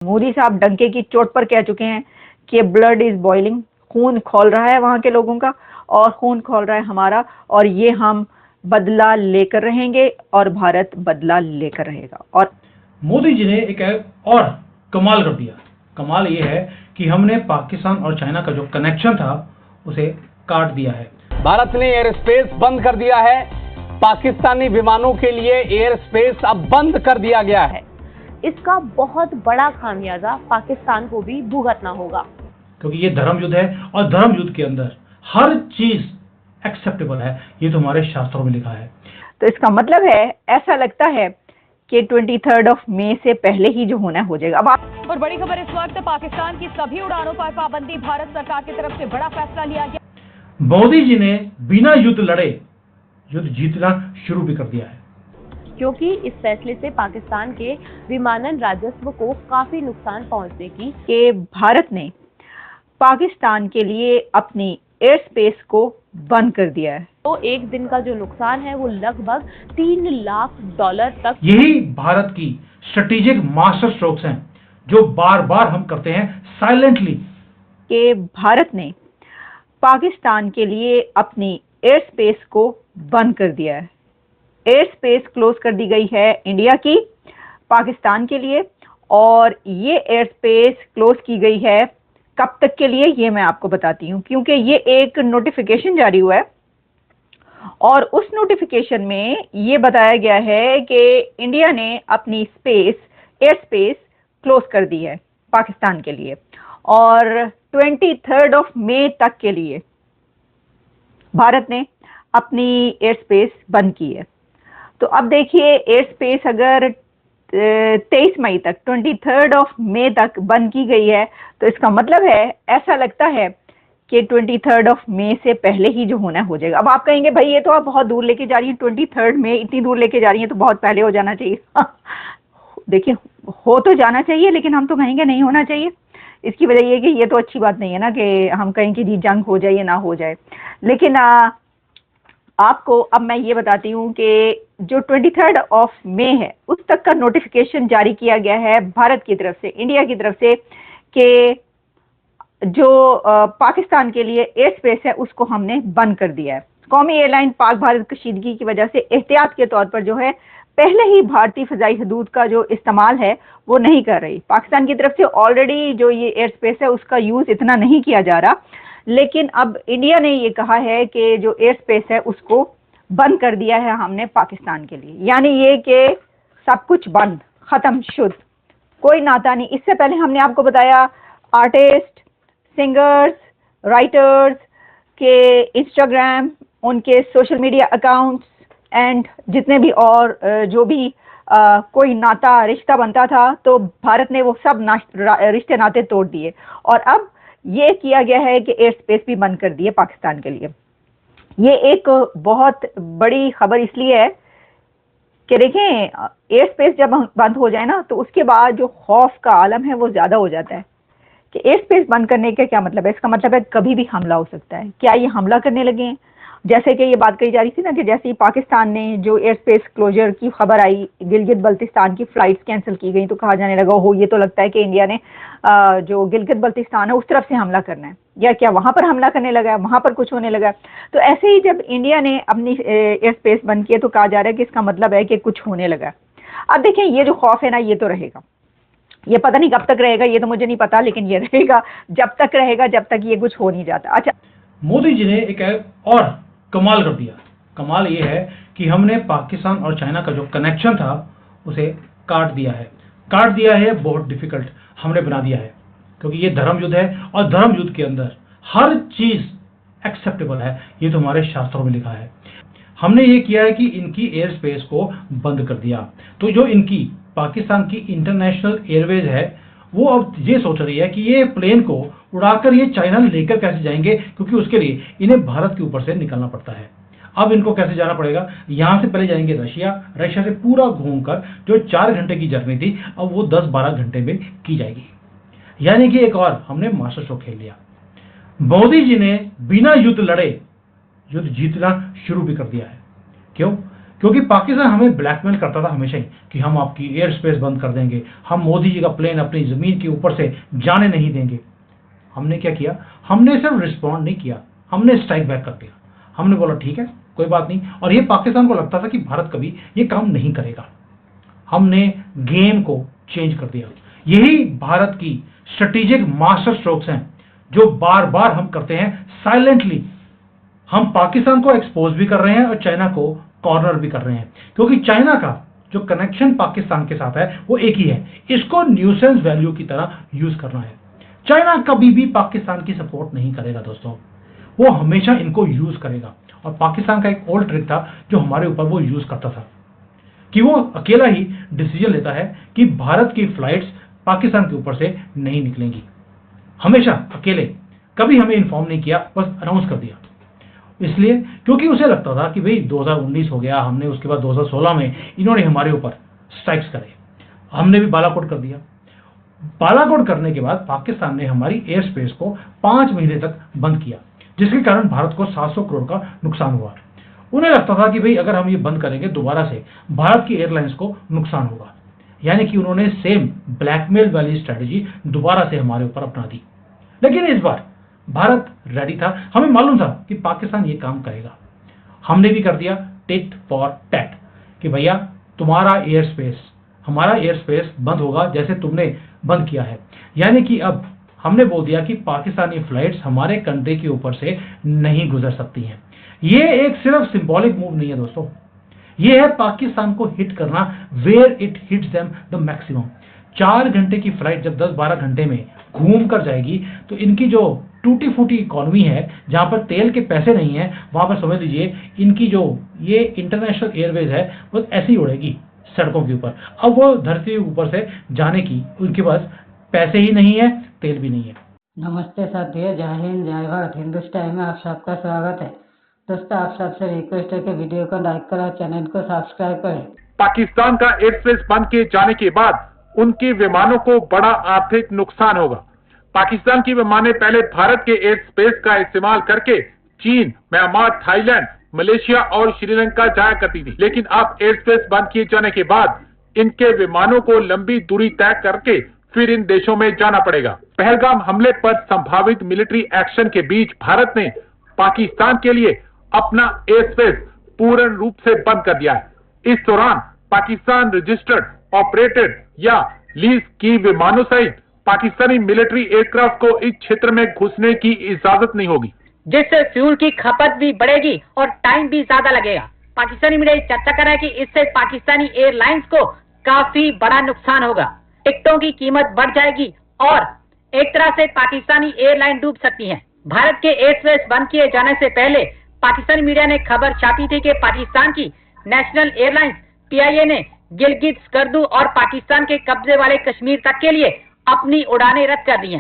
मोदी साहब डंके की चोट पर कह चुके हैं कि ब्लड इज बॉइलिंग, खून खौल रहा है वहां के लोगों का और खून खौल रहा है हमारा, और ये हम बदला लेकर रहेंगे और भारत बदला लेकर रहेगा। और मोदी जी ने एक और कमाल कर दिया। कमाल ये है कि हमने पाकिस्तान और चाइना का जो कनेक्शन था उसे काट दिया है। भारत ने एयर स्पेस बंद कर दिया है। पाकिस्तानी विमानों के लिए एयर स्पेस अब बंद कर दिया गया है। इसका बहुत बड़ा खामियाजा पाकिस्तान को भी भुगतना होगा, क्योंकि ये धर्म युद्ध है और धर्म युद्ध के अंदर हर चीज एक्सेप्टेबल है, ये तो हमारे शास्त्रों में लिखा है। तो इसका मतलब है, ऐसा लगता है कि 23 मई से पहले ही जो होना हो जाएगा। अब और बड़ी खबर इस वक्त, पाकिस्तान की सभी उड़ानों पर पाबंदी, भारत सरकार की तरफ से बड़ा फैसला लिया गया। मोदी जी ने बिना युद्ध लड़े युद्ध जीतना शुरू भी कर दिया है, क्योंकि इस फैसले से पाकिस्तान के विमानन राजस्व को काफी नुकसान पहुंचने की कि भारत ने पाकिस्तान के लिए अपनी एयर स्पेस को बंद कर दिया है। तो एक दिन का जो नुकसान है वो लगभग $3 लाख तक। यही भारत की स्ट्रेटेजिक मास्टर स्ट्रोक्स हैं जो बार बार हम करते हैं साइलेंटली। कि भारत ने पाकिस्तान के लिए अपनी एयर स्पेस को बंद कर दिया है। एयर स्पेस क्लोज कर दी गई है इंडिया की पाकिस्तान के लिए, और ये एयर स्पेस क्लोज की गई है कब तक के लिए, ये मैं आपको बताती हूँ। क्योंकि ये एक नोटिफिकेशन जारी हुआ है और उस नोटिफिकेशन में ये बताया गया है कि इंडिया ने अपनी एयर स्पेस क्लोज कर दी है पाकिस्तान के लिए, और 23 मई तक के लिए भारत ने अपनी एयर स्पेस बंद की है। तो अब देखिए, एयर स्पेस अगर 23 मई तक 23 मई तक बंद की गई है, तो इसका मतलब है, ऐसा लगता है कि 23 मई से पहले ही जो होना हो जाएगा। अब आप कहेंगे भाई ये तो आप बहुत दूर लेके जा रही हैं, 23 मई इतनी दूर लेके जा रही हैं तो बहुत पहले हो जाना चाहिए। देखिए, हो तो जाना चाहिए, लेकिन हम तो कहेंगे नहीं होना चाहिए। इसकी वजह ये कि ये तो अच्छी बात नहीं है ना कि हम कहें कि जी जंग हो जाए या ना हो जाए। लेकिन आपको अब मैं ये बताती हूँ कि जो 23 मई है उस तक का नोटिफिकेशन जारी किया गया है भारत की तरफ से, इंडिया की तरफ से, कि जो पाकिस्तान के लिए एयर स्पेस है उसको हमने बंद कर दिया है। कौमी एयरलाइन पाक भारत कशीदगी की वजह से एहतियात के तौर पर जो है पहले ही भारतीय फजाई हदूद का जो इस्तेमाल है वो नहीं कर रही। पाकिस्तान की तरफ से ऑलरेडी जो ये एयर स्पेस है उसका यूज इतना नहीं किया जा रहा, लेकिन अब इंडिया ने ये कहा है कि जो एयर स्पेस है उसको बंद कर दिया है हमने पाकिस्तान के लिए। यानी ये कि सब कुछ बंद, खत्म, शुद्ध, कोई नाता नहीं। इससे पहले हमने आपको बताया आर्टिस्ट, सिंगर्स, राइटर्स के इंस्टाग्राम, उनके सोशल मीडिया अकाउंट्स एंड जितने भी और जो भी कोई नाता रिश्ता बनता था, तो भारत ने वो सब रिश्ते नाते तोड़ दिए, और अब ये किया गया है कि एयर स्पेस भी बंद कर दिए पाकिस्तान के लिए। ये एक बहुत बड़ी खबर इसलिए है कि देखें, एयर स्पेस जब बंद हो जाए ना, तो उसके बाद जो खौफ का आलम है वो ज्यादा हो जाता है। कि एयर स्पेस बंद करने का क्या मतलब है? इसका मतलब है कभी भी हमला हो सकता है। क्या ये हमला करने लगे हैं? जैसे कि ये बात कही जा रही थी ना कि जैसे ही पाकिस्तान ने जो एयर स्पेस क्लोजर की खबर आई, गिलगित बल्तिस्तान की फ्लाइट्स कैंसिल की गई, तो कहा जाने लगा हो ये तो लगता है कि इंडिया ने जो गिलगित बल्तिस्तान है उस तरफ से हमला करना है, या क्या वहां पर हमला करने लगा है, वहां पर कुछ होने लगा है। तो ऐसे ही जब इंडिया ने अपनी एयर स्पेस बंद की है तो कहा जा रहा है कि इसका मतलब है कि कुछ होने लगा। अब देखें, ये जो खौफ है ना ये तो रहेगा, ये पता नहीं कब तक रहेगा, ये तो मुझे नहीं पता, लेकिन ये रहेगा जब तक रहेगा, जब तक ये कुछ हो नहीं जाता। अच्छा, मोदी जी ने एक और कमाल कर दिया। कमाल ये है कि हमने पाकिस्तान और चाइना का जो कनेक्शन था उसे काट दिया है। काट दिया है बहुत डिफिकल्ट हमने बना दिया है, क्योंकि ये धर्म युद्ध है और धर्म युद्ध के अंदर हर चीज एक्सेप्टेबल है, ये तो हमारे शास्त्रों में लिखा है। हमने ये किया है कि इनकी एयर स्पेस को बंद कर दिया। तो जो इनकी पाकिस्तान की इंटरनेशनल एयरवेज है वो अब ये सोच रही है कि ये प्लेन को उड़ाकर ये चाइना लेकर कैसे जाएंगे, क्योंकि उसके लिए इन्हें भारत के ऊपर से निकलना पड़ता है। अब इनको कैसे जाना पड़ेगा? यहां से पहले जाएंगे रशिया, रशिया से पूरा घूमकर जो 4 घंटे की जर्नी थी अब वो 10-12 घंटे में की जाएगी। यानी कि एक और हमने मास्टर स्ट्रोक खेल लिया। मोदी जी ने बिना युद्ध लड़े युद्ध जीतना शुरू भी कर दिया है। क्यों? क्योंकि पाकिस्तान हमें ब्लैकमेल करता था हमेशा ही कि हम आपकी एयर स्पेस बंद कर देंगे, हम मोदी जी का प्लेन अपनी ज़मीन के ऊपर से जाने नहीं देंगे। हमने क्या किया, हमने सिर्फ रिस्पॉन्ड नहीं किया, हमने स्ट्राइक बैक कर दिया। हमने बोला ठीक है कोई बात नहीं, और ये पाकिस्तान को लगता था कि भारत कभी ये काम नहीं करेगा। हमने गेम को चेंज कर दिया। यही भारत की स्ट्रेटेजिक मास्टर स्ट्रोक्स हैं जो बार बार हम करते हैं साइलेंटली। हम पाकिस्तान को एक्सपोज भी कर रहे हैं और चाइना को कॉर्नर भी कर रहे हैं, क्योंकि चाइना का जो कनेक्शन पाकिस्तान के साथ है वो एक ही है, इसको न्यूसेंस वैल्यू की तरह यूज करना है। चाइना कभी भी पाकिस्तान की सपोर्ट नहीं करेगा दोस्तों, वो हमेशा इनको यूज करेगा। और पाकिस्तान का एक ओल्ड ट्रिक था जो हमारे ऊपर वो यूज करता था कि वो अकेला ही डिसीजन लेता है कि भारत की फ्लाइट्स पाकिस्तान के ऊपर से नहीं निकलेंगी, हमेशा अकेले, कभी हमें इन्फॉर्म नहीं किया, बस अनाउंस कर दिया। इसलिए क्योंकि उसे लगता था कि भाई 2019 हो गया, हमने उसके बाद 2016 में इन्होंने हमारे ऊपर स्ट्राइक्स करे, हमने भी बालाकोट कर दिया। बालाकोट करने के बाद पाकिस्तान ने हमारी एयर स्पेस को 5 महीने तक बंद किया, जिसके कारण भारत को 700 करोड़ का नुकसान हुआ। उन्हें लगता था कि भाई अगर हम ये बंद करेंगे दोबारा से भारत की एयरलाइंस को नुकसान होगा, यानी कि उन्होंने सेम ब्लैकमेल वाली स्ट्रेटजी दोबारा से हमारे ऊपर अपना दी। लेकिन इस बार भारत रेडी था, हमें मालूम था कि पाकिस्तान ये काम करेगा। हमने भी कर दिया टिट फॉर टैट कि भैया तुम्हारा एयर स्पेस, हमारा एयर स्पेस बंद होगा जैसे तुमने बंद किया है। यानी कि अब हमने बोल दिया कि पाकिस्तानी फ्लाइट्स हमारे कंट्री के ऊपर से नहीं गुजर सकती हैं। ये एक सिर्फ सिंबॉलिक मूव नहीं है दोस्तों, ये है पाकिस्तान को हिट करना where it hits them the maximum. 4 घंटे की फ्लाइट जब 10-12 घंटे में घूम कर जाएगी तो इनकी जो टूटी फूटी इकोनॉमी है, जहां पर तेल के पैसे नहीं है, वहां पर समझ लीजिए इनकी जो ये इंटरनेशनल एयरवेज है वो ऐसी उड़ेगी सड़कों के ऊपर। अब वो धरती के ऊपर से जाने की उनके पास पैसे ही नहीं है, तेल भी नहीं है। नमस्ते साथियों, जय हिंद जय भारत। हिंदुस्तान में आप सबका स्वागत है। दोस्तों, आप सबसे रिक्वेस्ट है कि वीडियो को लाइक करें, चैनल को सब्सक्राइब करें। पाकिस्तान का एयर स्पेस बंद किए जाने के बाद उनके विमानों को बड़ा आर्थिक नुकसान होगा। पाकिस्तान की विमानें पहले भारत के एयर स्पेस का इस्तेमाल करके चीन, म्यांमार, थाईलैंड, मलेशिया और श्रीलंका जाया करती थी, लेकिन अब एयर स्पेस बंद किए जाने के बाद इनके विमानों को लंबी दूरी तय करके फिर इन देशों में जाना पड़ेगा। पहलगाम हमले पर संभावित मिलिट्री एक्शन के बीच भारत ने पाकिस्तान के लिए अपना एयर स्पेस पूर्ण रूप से बंद कर दिया है। इस दौरान पाकिस्तान रजिस्टर्ड, ऑपरेटेड या लीज की विमानों सहित पाकिस्तानी मिलिट्री एयरक्राफ्ट को इस क्षेत्र में घुसने की इजाजत नहीं होगी, जिससे फ्यूल की खपत भी बढ़ेगी और टाइम भी ज्यादा लगेगा। पाकिस्तानी मीडिया चर्चा कर रहा है कि इससे पाकिस्तानी एयरलाइंस को काफी बड़ा नुकसान होगा, टिकटों की कीमत बढ़ जाएगी और एक तरह से पाकिस्तानी एयरलाइन डूब सकती है। भारत के एयर स्पेस बंद किए जाने से पहले पाकिस्तानी मीडिया ने खबर छापी थी कि पाकिस्तान की नेशनल एयरलाइंस PIA ने गिलगित, स्कर्दू और पाकिस्तान के कब्जे वाले कश्मीर तक के लिए अपनी उड़ानें रद्द कर दी हैं।